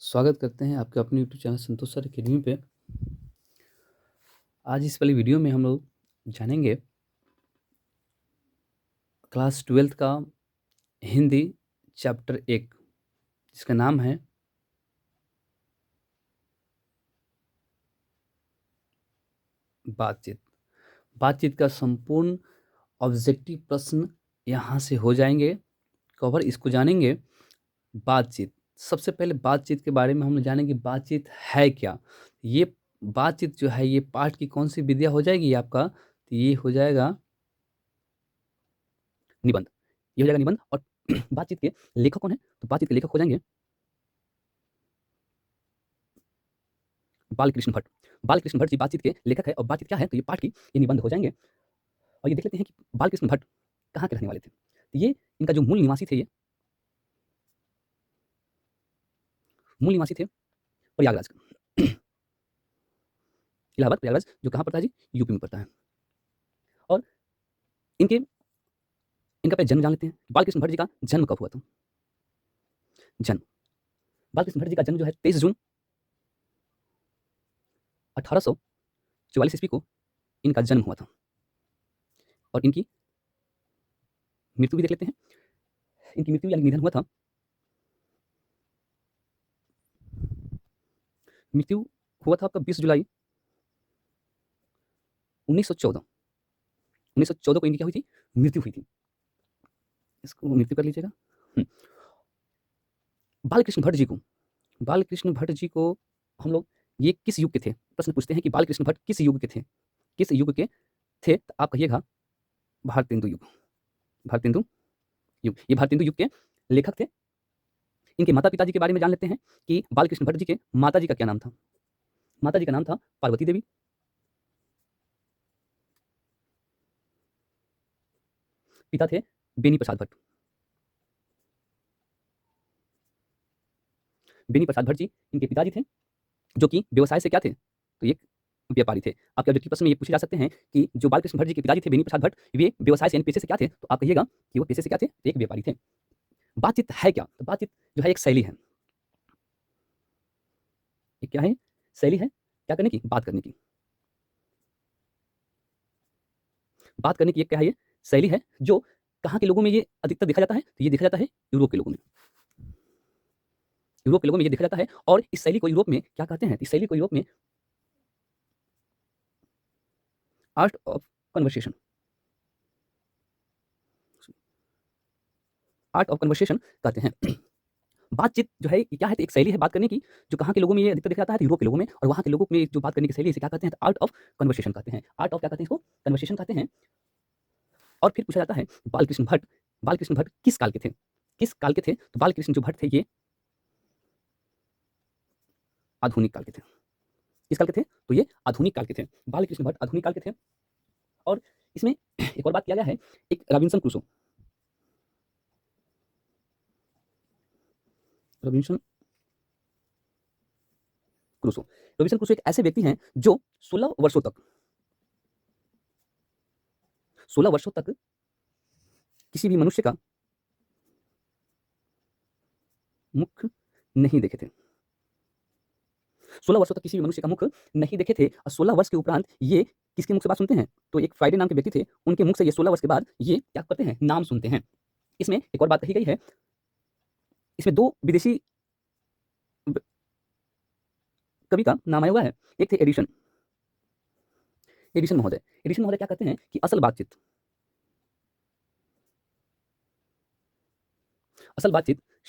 स्वागत करते हैं आपके अपने यूट्यूब चैनल संतोष सर अकेडमी पे। आज इस वाली वीडियो में हम लोग जानेंगे क्लास 12th का हिंदी चैप्टर 1 जिसका नाम है बातचीत। बातचीत का संपूर्ण ऑब्जेक्टिव प्रश्न यहाँ से हो जाएंगे कवर। इसको जानेंगे बातचीत। सबसे पहले बातचीत के बारे में हम जानेंगे बातचीत है क्या। ये बातचीत जो है ये पाठ की कौन सी विद्या हो जाएगी आपका, तो ये हो जाएगा निबंध। ये हो जाएगा निबंध। और बातचीत के लेखक कौन है, तो बातचीत के लेखक हो जाएंगे बालकृष्ण भट्ट। बालकृष्ण भट्ट जी बातचीत के लेखक है। और बातचीत क्या है, तो ये पाठ की ये निबंध हो जाएंगे। और ये देख लेते हैं कि बालकृष्ण भट्ट कहाँ के रहने वाले थे। तो ये इनका जो मूल निवासी थे, ये मूल निवासी थे प्रयागराज का। इलाहाबाद प्रयागराज जो कहाँ पड़ता है जी, यूपी में पड़ता है। और इनके इनका पहले जन्म जान लेते हैं। बालकृष्ण भट्ट जी का जन्म कब हुआ था। जन्म बालकृष्ण भट्ट जी का जन्म जो है 23 जून 1844 ईस्वी को इनका जन्म हुआ था। और इनकी मृत्यु भी देख लेते हैं। इनकी मृत्यु यानी निधन हुआ था, मृत्यु हुआ था आपका 20 जुलाई 1914। 1914 को इनकी क्या हुई थी, मृत्यु हुई थी। इसको मृत्यु कर लीजिएगा। बालकृष्ण भट्ट जी को बालकृष्ण भट्ट जी को हम लोग ये किस युग के थे, प्रश्न पूछते हैं कि बालकृष्ण भट्ट किस युग के थे, किस युग के थे, तो आप कहिएगा भारतेंदु युग। भारतेंदु युग, ये भारतेंदु युग के लेखक थे। इनके माता पिताजी के बारे में जान लेते हैं कि बालकृष्ण भट्ट जी के माता जी का क्या नाम था। माता जी का नाम था पार्वती देवी। पिता थे बेनी प्रसाद भट्ट। बेनी प्रसाद भट्ट जी इनके पिताजी थे, जो कि व्यवसाय से क्या थे, तो ये व्यापारी थे। आपके ऑब्जेक्टिव प्रश्न में ये पूछे जा सकते हैं कि जो बालकृष्ण भट्ट जी के पिताजी थे बेनी प्रसाद भट्ट, वे व्यवसाय से यानी पेशे से क्या थे, तो आप कहिएगा कि वो पेशे से क्या थे, एक व्यापारी थे। बातचीत है क्या, तो बातचीत जो है एक शैली है। ये क्या है, शैली है क्या करने की, बात करने की। बात करने की एक क्या है, ये शैली है जो कहाँ के लोगों में ये अधिकतर देखा जाता है, तो ये देखा जाता है यूरोप के लोगों में। यूरोप के लोगों में ये देखा जाता है। और इस शैली को यूरोप में क्या कहते हैं, इस शैली को यूरोप में art of conversation, art of conversation कहते हैं। बातचीत जो है ये क्या है, तो एक शैली है बात करने की, जो कहाँ के लोगों में ये अधिकतर देखा जाता है, तो यूरोप के लोगों में। और वहाँ के लोगों में जो बात करने की शैली है इसे क्या कहते हैं, तो आर्ट ऑफ कन्वर्सेशन कहते हैं। आर्ट ऑफ क्या कहते हैं, इसको कन्वर्सेशन कहते हैं। और फिर पूछा जाता है बालकृष्ण भट्ट किस काल के थे, किस काल के थे, तो बालकृष्ण जो भट्ट थे ये आधुनिक काल के थे। किस काल के थे, तो ये आधुनिक काल के थे। बालकृष्ण भट्ट आधुनिक काल के थे। और इसमें एक और बात किया गया है, एक Robinson Crusoe, Robinson Crusoe, Robinson Crusoe एक ऐसे व्यक्ति हैं जो 16 वर्षों तक 16 वर्षों तक किसी भी मनुष्य का मुख नहीं देखे थे। 16 वर्षों तक किसी भी मनुष्य का मुख नहीं देखे थे। और 16 वर्ष के उपरांत ये किसके मुख से बात सुनते हैं, तो एक फ्राइडे नाम के व्यक्ति थे, उनके मुख से ये 16 वर्ष के बाद ये क्या करते हैं, नाम सुनते हैं। इसमें एक और बात कही गई है, इसमें 2 विदेशी ब कवि का नाम आया हुआ है। एक थे एडिसन, एडिसन महोदय। एडिसन महोदय क्या कहते हैं कि असल बातचीत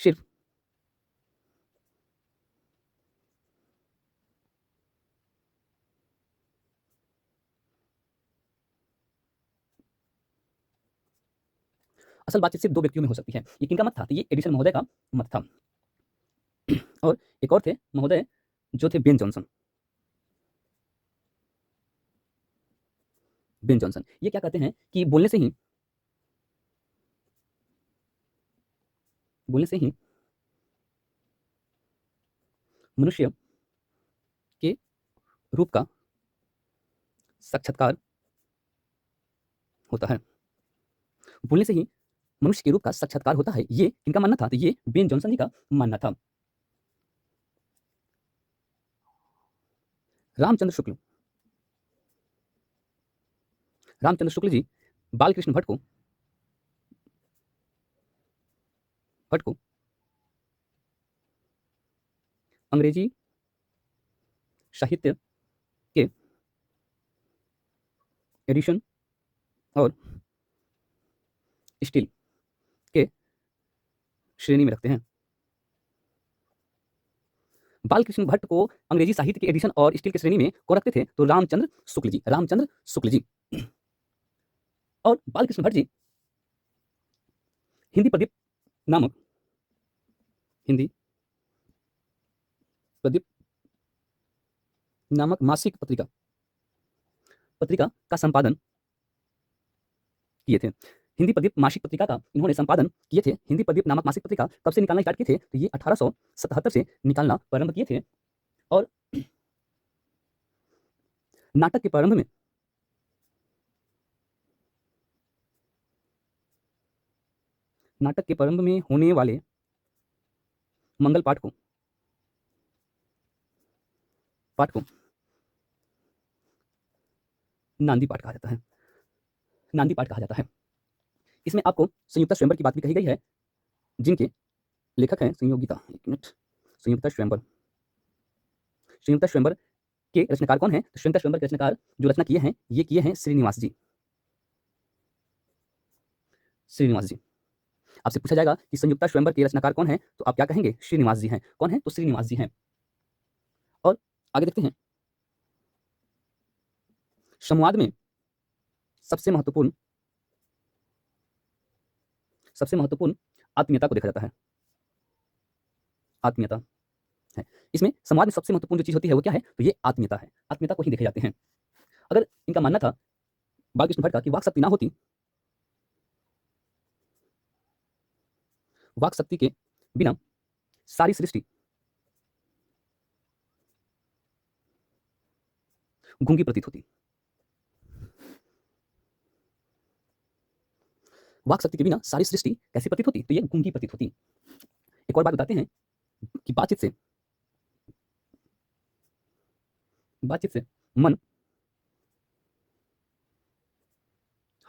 सिर्फ असल बातचीत सिर्फ 2 व्यक्तियों में हो सकती है। ये किनका मत था, तो ये एडिसन महोदय का मत था। और एक और थे महोदय जो थे बेन जॉनसन। बेन जॉनसन ये क्या कहते हैं कि बोलने से ही मनुष्य के रूप का साक्षात्कार होता है। बोलने से ही मनुष्य के रूप का साक्षात्कार होता है, ये इनका मानना था, तो ये बेन जॉनसन जी का मानना था। रामचंद्र शुक्ल रामचंद्र शुक्ल जी बालकृष्ण भट्ट को अंग्रेजी साहित्य के एडिशन और स्टील के श्रेणी में रखते हैं। बालकृष्ण भट्ट को अंग्रेजी साहित्य के एडिशन और स्टील के श्रेणी में को रखते थे तो रामचंद्र शुक्ल जी और बालकृष्ण भट्ट जी हिंदी प्रदीप नामक मासिक पत्रिका का संपादन किए थे। हिंदी प्रदीप मासिक पत्रिका का इन्होंने संपादन किए थे। हिंदी प्रदीप नामक मासिक पत्रिका कब से निकालना स्टार्ट किए थे तो ये 1877 से निकालना प्रारंभ किए थे और नाटक के प्रारंभ में होने वाले मंगल पाठ को नांदी पाठ कहा जाता है। इसमें आपको संयुक्ता स्वयंवर की बात भी कही गई है जिनके लेखक हैं संयुक्ता स्वयंवर के रचनाकार कौन है तो संयुक्ता स्वयंवर के रचनाकार जो रचना किए हैं श्रीनिवास जी। आपसे पूछा जाएगा कि संयुक्ता स्वयंवर के रचनाकार कौन है तो आप क्या कहेंगे श्रीनिवास जी हैं। कौन है तो श्रीनिवास जी हैं। और आगे देखते हैं संवाद में सबसे महत्वपूर्ण आत्मीयता को देखा जाता है। आत्मीयता है इसमें संवाद में सबसे महत्वपूर्ण जो चीज होती है वो क्या है तो ये आत्मीयता है। आत्मीयता को ही देखे जाते हैं। अगर इनका मानना था बालकृष्ण भट्ट का कि वाक शक्ति ना होती, वाक शक्ति के बिना सारी सृष्टि गूंगी प्रतीत होती। वाक शक्ति के बिना सारी सृष्टि कैसी प्रतीत होती तो ये गूंगी प्रतीत होती। एक और बात बताते हैं कि बातचीत से मन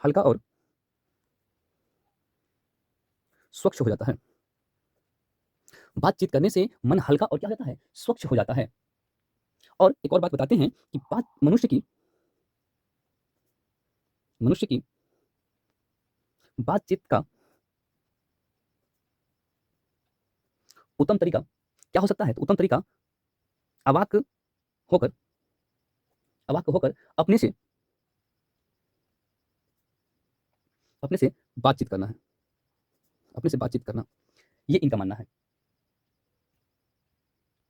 हल्का और स्वच्छ हो जाता है। बातचीत करने से मन हल्का और क्या हो जाता है स्वच्छ हो जाता है। और एक और बात बताते हैं कि मनुष्य की बातचीत का उत्तम तरीका क्या हो सकता है तो उत्तम तरीका अवाक होकर अपने से बातचीत करना ये इनका मानना है।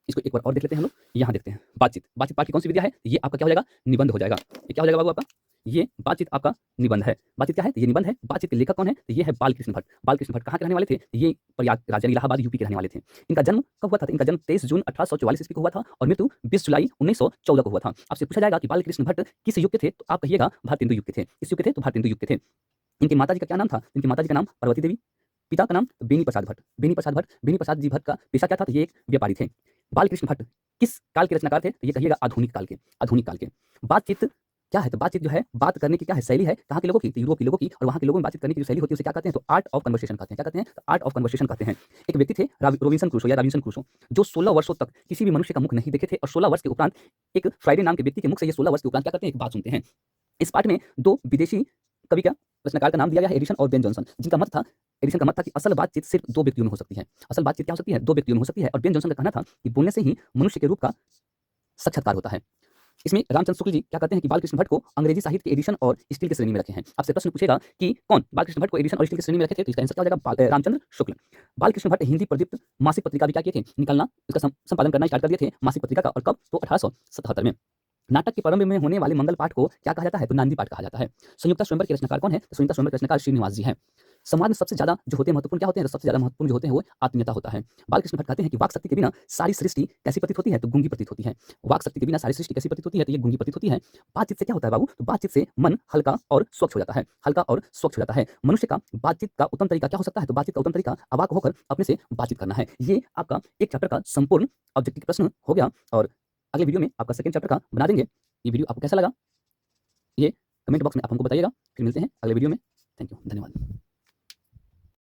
इसको एक बार और देख लेते हैं हम लोग। यहाँ देखते हैं बातचीत पाठ की कौन सी विद्या है ये आपका क्या हो जाएगा निबंध हो जाएगा। ये क्या हो जाएगा बाबू आपका ये बातचीत आपका निबंध है। बातचीत क्या है तो ये निबंध है। बातचीत के लेखक कौन है तो ये है बालकृष्ण भट्ट कहाँ के रहने वाले थे ये प्रयागराज इलाहाबाद यूपी के रहने वाले थे। इनका जन्म कब हुआ था इनका जन्म 23 जून 1844 ईस्वी को हुआ था और मृत्यु 20 जुलाई 1914 को हुआ था। आपसे पूछा जाएगा कि बालकृष्ण भट्ट किस युग के थे तो आप कहिएगा भारतेंदु युग के थे। इस युग के थे तो भारतेंदु युग के थे। इनकी माताजी का क्या नाम था इनकी माताजी का नाम पार्वती देवी, पिता का नाम बेनी प्रसाद भट्ट जी भट्ट का पेशा क्या था तो ये एक व्यापारी थे। बालकृष्ण भट्ट किस काल के रचनाकार थे तो ये कहिएगा आधुनिक काल के। बातचीत क्या है तो बातचीत जो है बात करने की क्या है शैली है कहाँ के लोगों की तो यूरोप के लोगों की। और वहाँ के लोगों में बातचीत करने की जो शैली होती है उसे क्या कहते हैं तो आर्ट ऑफ कन्वर्सेशन कहते हैं। क्या कहते हैं तो आर्ट ऑफ कन्वर्सेशन कहते हैं। एक व्यक्ति थे रॉबिन्सन क्रूसो जो 16 वर्षों तक किसी भी मनुष्य का मुख नहीं देखे थे और 16 वर्ष के उपरांत एक फ्राइडे नाम के व्यक्ति के मुख से ये 16 वर्ष के उपरांत क्या करते हैं एक बात सुनते हैं। इस पाठ में दो विदेशी कवि का रचनाकार का नाम दिया गया है एडिसन और बेन जॉनसन। जिनका मत था एडिसन का मत था कि असल बातचीत सिर्फ दो व्यक्तियों में हो सकती है। असल बातचीत क्या हो सकती है दो व्यक्तियों में हो सकती है। और बेन जॉनसन का कहना था कि बोलने से ही मनुष्य के रूप का साक्षात्कार होता है। इसमें रामचंद्र शुक्ल जी क्या कहते हैं कि बालकृष्ण भट्ट को अंग्रेजी साहित्य के एडिशन और स्टील की श्रेणी में रखे हैं। आपसे प्रश्न पूछेगा कि कौन बालकृष्ण भट्ट को एडिशन और स्टील की श्रेणी में रखे थे तो इसका आंसर क्या हो जाएगा रामचंद्र शुक्ल। बालकृष्ण भट्ट हिंदी प्रदीप्त मासिक पत्रिका भी क्या किए थे निकालना इसका संपादन करना स्टार्ट कर दिए थे मासिक पत्रिका का। और कब तो 1877 में। नाटक के प्रारंभ में होने वाले मंगल पाठ को क्या कहा जाता है तो नांदी पाठ कहा जाता है। संयुक्ता स्वयंवर के रचनाकार कौन है तो संयुक्ता स्वयंवर के रचनाकार श्रीनिवास जी हैं। समाज में सबसे ज्यादा जो होते हैं महत्वपूर्ण क्या होते हैं तो सबसे ज्यादा महत्वपूर्ण जो होते हैं वो आत्मीयता होता है। बालकृष्ण भट्ट कहते हैं कि वाक शक्ति के बिना सारी सृष्टि कैसी प्रतीत होती है तो गूंगी प्रतीत होती है। वाक शक्ति के बिना सारी सृष्टि कैसी प्रतीत होती है तो ये गूंगी प्रतीत होती है। बातचीत से क्या होता है बाबू तो बातचीत से मन हल्का और स्वच्छ हो जाता है। मनुष्य का बातचीत का उत्तम तरीका क्या हो सकता है तो बातचीत का उत्तम तरीका अवाक होकर अपने से बातचीत करना है। ये आपका एक चैप्टर का संपूर्ण ऑब्जेक्टिव प्रश्न हो गया। और अगले वीडियो में आपका सेकंड चैप्टर का बना देंगे। ये वीडियो आपको कैसा लगा ये कमेंट बॉक्स में आप हमको बताइएगा। फिर मिलते हैं अगले वीडियो में। थैंक यू, धन्यवाद।